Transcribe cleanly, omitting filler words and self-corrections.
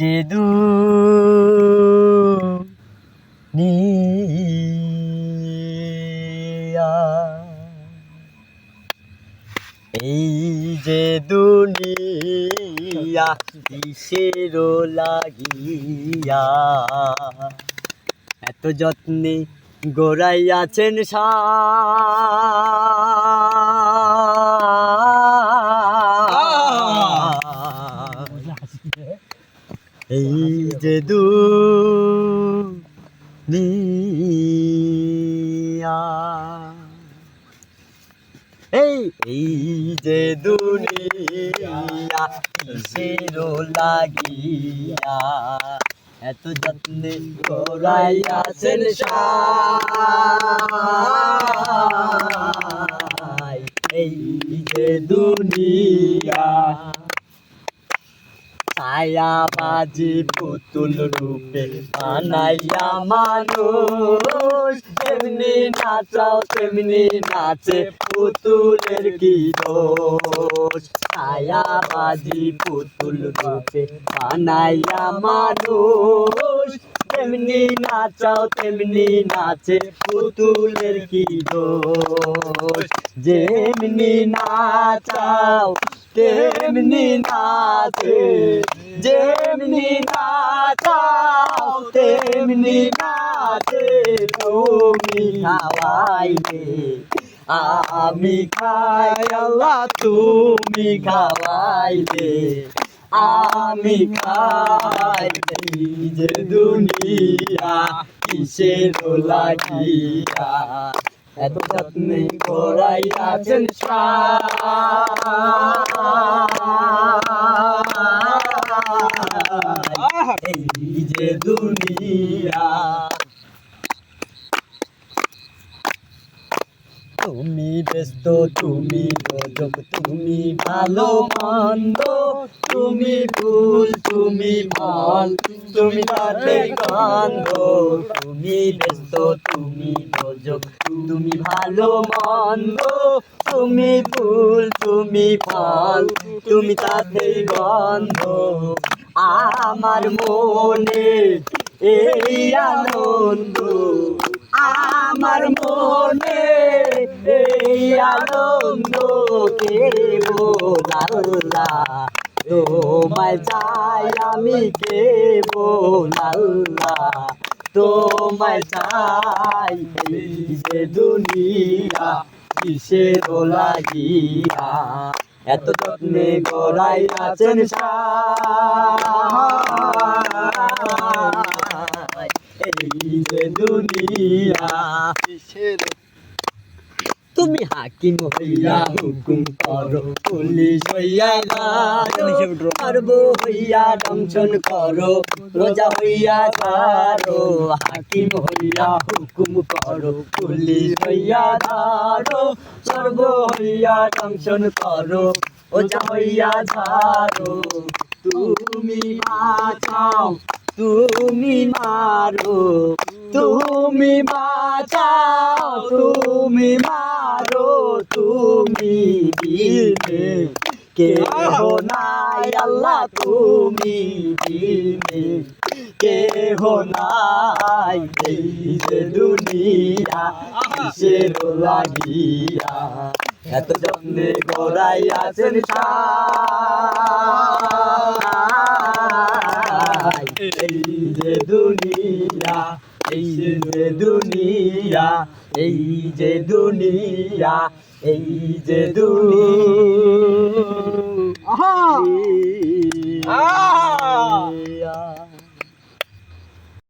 যে দুনিয়া, এই যে দুনিয়া কিসের লাগিয়া এত যত্নে গড়াইয়াছেন এই যে দুনিয়া, এই যে দুনিয়া কিসের লাগিয়া এত যত্নে গড়াইয়াছেন এই যে দুনিয়া, ছায়াবাজি পুতুল রূপে বানাইয়া মানুষ তেমনি নাচাও তেমনি নাচে পুতুলের কি দোষ। ছায়াবাজি পুতুল রূপে বানাইয়া মানুষ তেমনি নাচাও তেমনি নাচে পুতুলের কি দোষ। যেমনি নাচাও তেমনি নাচে, যেমনি নাচাও তেমনি নাচে। তুমি খাওয়াইলে আমি খাই আল্লাহ, তুমি খাওয়াইলে আমি খাই। এই যে দুনিয়া কিসের লাগিয়া এত যত্নে গড়াইয়াছেন এই যে দুনিয়া। তুমি ব্যস্ত তুমি রজক তুমি ভালো মন্দ, তুমি ফুল তুমি ফল তুমি তাতে গন্ধ। তুমি ব্যস্ত তুমি রজক তুমি ভালো মন্দ, তুমি ফুল তুমি ফল তুমি তাতে গন্ধ। আমার মনে এই আনন্দ, আমার মনে এই আনন্দ কেবল আল্লাহ তোমায় চাই আমি, কেবল আল্লাহ তোমায় চাই। এই যে দুনিয়া কিসের লাগিয়া এত যত্নে গড়াইয়াছেন এই যে দুনিয়া। তুমি হাকিম হইয়া হুকুম করো, পুলিশ হইয়া মারবো হইয়া দংশন করো, রোজা হইয়া ছাড়ো। হাকিম হইয়া হুকুম করো, পুলিশ হইয়া ধরো, সর্ব হইয়া দংশন করো, রোজা হইয়া ছাড়ো। তুমি বাঁচাও তুমি মারো, তুমি বাঁচাও তুমি মারো, তুমি বিনে কেহ নাই আল্লাহ, তুমি বিনে কেহ নাই। এই যে দুনিয়া কিসের লাগিয়া এত যত্নে গড়াইয়াছেন এই যে দুনিয়া, এই যে দুনিয়া, এই যে দুনিয়া, এই যে দুনিয়া।